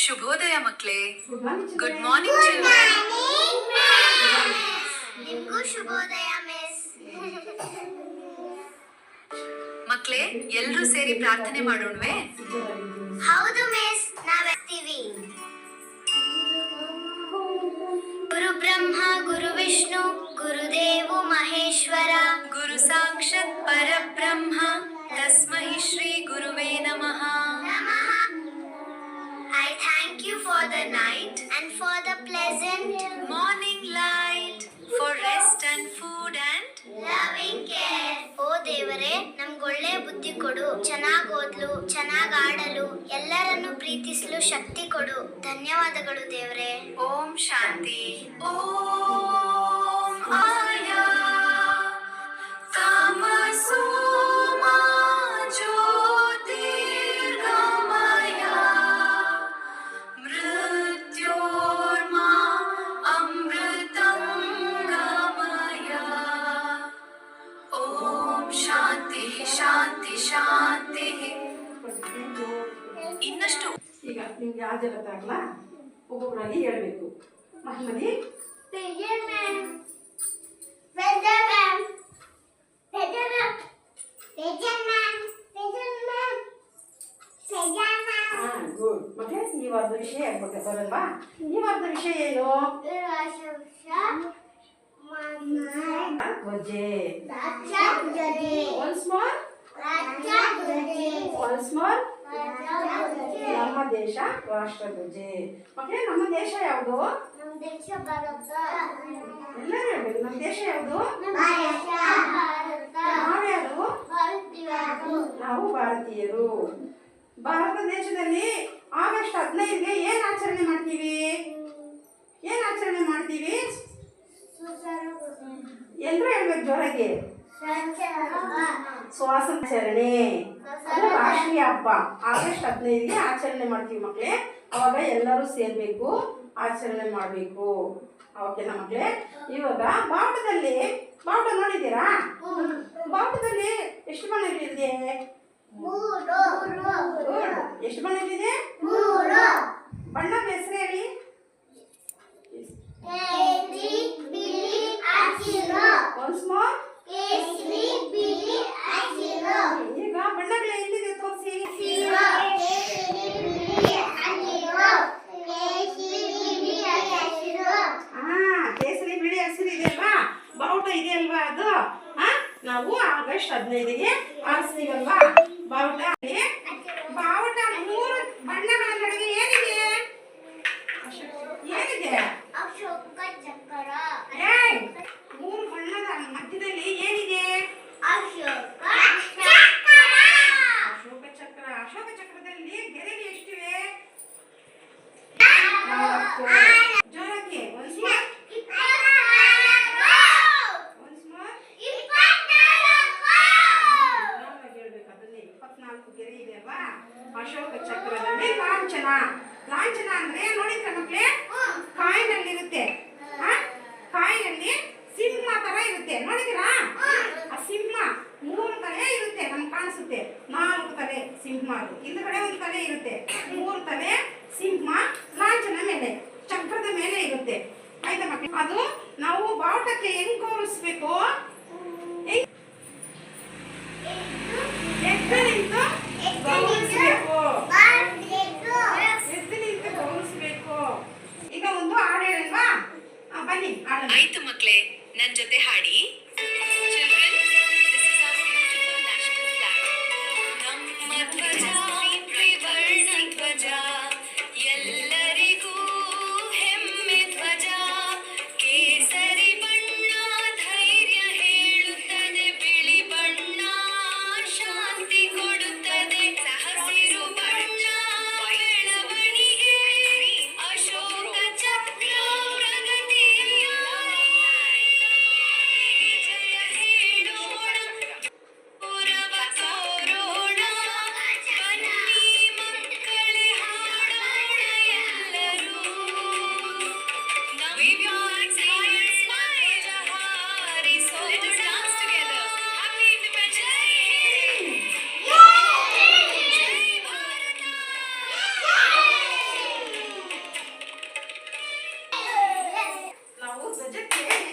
ಶುಭೋದಯ ಮಕ್ಕಳೇ. Good morning children. ನಿಮಗೂ ಶುಭೋದಯ ಮಿಸ್. ಮಕ್ಕಳೇ, ಎಲ್ಲರೂ ಸೇರಿ ಪ್ರಾರ್ಥನೆ ಮಾಡೋಣವೇ? ಹೌದು ಮಿಸ್, ನಾವೆರ್ತೀವಿ. ಗುರು ಬ್ರಹ್ಮ ಗುರು ವಿಷ್ಣು ಗುರುದೇವು ಮಹೇಶ್ವರ ಗುರು ಸಾಕ್ಷಾತ್ ಪರಬ್ರಹ್ಮ ತಸ್ಮೈ ಶ್ರೀ ಗುರುವೇ ನಮಃ. I thank you for the night and for the pleasant morning light, for rest and food and loving care. ಓ ದೇವರೇ, ನಮ್ಗೊಳ್ಳೆ ಬುದ್ಧಿ ಕೊಡು, ಚೆನ್ನಾಗಿ ಓದ್ಲು, ಚೆನ್ನಾಗಿ ಆಡಲು, ಎಲ್ಲರನ್ನು ಪ್ರೀತಿಸಲು ಶಕ್ತಿ ಕೊಡು. ಧನ್ಯವಾದಗಳು ದೇವರೇ. ಓಂ ಶಾಂತಿ. ಓಂ ಆಯಾ ತಮಸೋ ಮಾ ಜ್ಯೋತಿರ್ಗಮಯ ಮೃತ್ಯೋರ್ಮಾ ಅಮೃತಂ ಗಮಯ. ಓಂ ಶಾಂತಿ ಶಾಂತಿ ಶಾಂತಿ. ಇನ್ನಷ್ಟು ಈಗ ನಿಮ್ಗೆ ಯಾವ ಜಗತ್ತಾಗಲ್ಲ, ಒಬ್ಬೊಬ್ಬರಾಗಿ ಹೇಳ್ಬೇಕು. ಮಹಮ್ಮದಿ ಗುಡ್. ಮತ್ತೆ ಈ ವಾರದ ವಿಷಯ ಬರಲ್ವಾ? ಈ ವಾರದ ವಿಷಯ ಏನು? ಧ್ವಜೆ. Once more. ನಮ್ಮ ದೇಶ ರಾಷ್ಟ್ರ ಧ್ವಜೆ. ಮತ್ತೆ ನಮ್ಮ ದೇಶ ಯಾವುದು? ಎಲ್ಲರೂ ಹೇಳ್ಬೇಕು. ನಮ್ಮ ದೇಶ ಯಾವುದು? ನಾವ್ಯಾರು? ನಾವು ಭಾರತೀಯರು. ಭಾರತ ದೇಶದಲ್ಲಿ ಆಗಸ್ಟ್ 15ಗೆ ಏನ್ ಆಚರಣೆ ಮಾಡ್ತೀವಿ? ಎಲ್ಲರೂ ಹೇಳ್ಬೇಕು ಜೋರಾಗಿ. ಸ್ವಾತಂತ್ರ್ಯಾಚರಣೆ. ಅದು ರಾಷ್ಟ್ರೀಯ ಹಬ್ಬ. ಆಗಸ್ಟ್ 15ಗೆ ಆಚರಣೆ ಮಾಡ್ತೀವಿ ಮಕ್ಕಳೇ. ಅವಾಗ ಎಲ್ಲರೂ ಸೇರ್ಬೇಕು, ಆಚರಣೆ ಮಾಡಬೇಕು. ಓಕೆನಾ ಮಕ್ಕಳೇ? ಇವಾಗ ಬಾವುಟ ನೋಡಿದ್ದೀರಾ? ಬಾವುಟದಲ್ಲಿ ಎಷ್ಟು ಬಣ್ಣಗಳಿದೆ? ಎಷ್ಟು ಬಣ್ಣಗಳಿದೆ? ಬಣ್ಣ ಹೆಸರು ಹೇಳಿ. Once more. ಈಗ ಬಣ್ಣಗಳು ಎಲ್ಲಿದೆ ತೋರಿಸಿ. ಕೇಸರಿ ಬಿಳಿ ಹಸಿರು ಇದೆ ಅಲ್ವಾ? ಬಾವುಟ ಇದೆ ಅಲ್ವಾ? ಅದು ನಾವು ಆಗಸ್ಟ್ 15ಗೆ ಆರಿಸ್ತೀವಲ್ವಾ ಬಾವುಟ. ಮೂರು ಬಣ್ಣಗಳ ನಡುವೆ ಏನಿದೆ? ಮೂರು ಬಣ್ಣದ ಮಧ್ಯದಲ್ಲಿ ಏನಿದೆ? ಅಶೋಕ ಚಕ್ರ. ಅಶೋಕ ಚಕ್ರದಲ್ಲಿ ಗೆರೆಗಳು ಎಷ್ಟಿವೆ? 4. ಜೋರಾಗಿ. Once more. 24 ಗೆರೆ ಇದೆ ಅಲ್ವಾ? ಅಶೋಕ ಚಕ್ರದಲ್ಲಿ ಲಾಂಛನ ಅಂದ್ರೆ ನೋಡಿದ್ರ ಮಕ್ಕಳೇ? ಕಾಯಿನಲ್ಲಿರುತ್ತೆ. ಕಾಯಿನಲ್ಲಿ ಸಿಂಹ ತರ ಇರುತ್ತೆ, ನೋಡಿದಿರಾ? ಆ ಸಿಂಹ 3 ತಲೆ ಇರುತ್ತೆ, ನಮ್ಗೆ ಕಾಣಿಸುತ್ತೆ. 4 ತಲೆ ಸಿಂಹ. ಹಿಂದ್ಗಡೆ 1 ತಲೆ ಇರುತ್ತೆ. 3 ತಲೆ ಸಿಂಹ ಲಾಂಛನ ಮೇಲೆ, ಚಕ್ರದ ಮೇಲೆ ಇರುತ್ತೆ. ಆಯ್ತಾ ಮಕ್ಕಳು? ಅದು ನಾವು ಬಾವುಟಕ್ಕೆ ಹೆಂಗ್ ಗೌರವಿಸ್ಬೇಕು? ಎದ್ದು ನಿಂತು ಗೌರವಿಸ್ಬೇಕು. ಈಗ ಒಂದು ಹಾಡು ಹೇಳಲ್ವಾ? ಬನ್ನಿ ಹಾಡೋಣ. ಆಯ್ತು ಮಕ್ಕಳೇ, ನನ್ ಜೊತೆ ಹಾಡಿ. Children, this is our beautiful national flag. ನಮ್ಮ ಧ್ವಜ ತ್ರಿವರ್ಣ ಧ್ವಜ, ಎಲ್ಲರಿಗೂ ಹೆಮ್ಮೆ ಧ್ವಜ. ಕೇಸರಿ ಬಣ್ಣ ಧೈರ್ಯ ಹೇಳುತ್ತದೆ, ಬಿಳಿ ಬಣ್ಣ ಶಾಂತಿ ಕೊಡುತ್ತದೆ. ಹಸಿರು ಧ್ವಜಕ್ಕೆ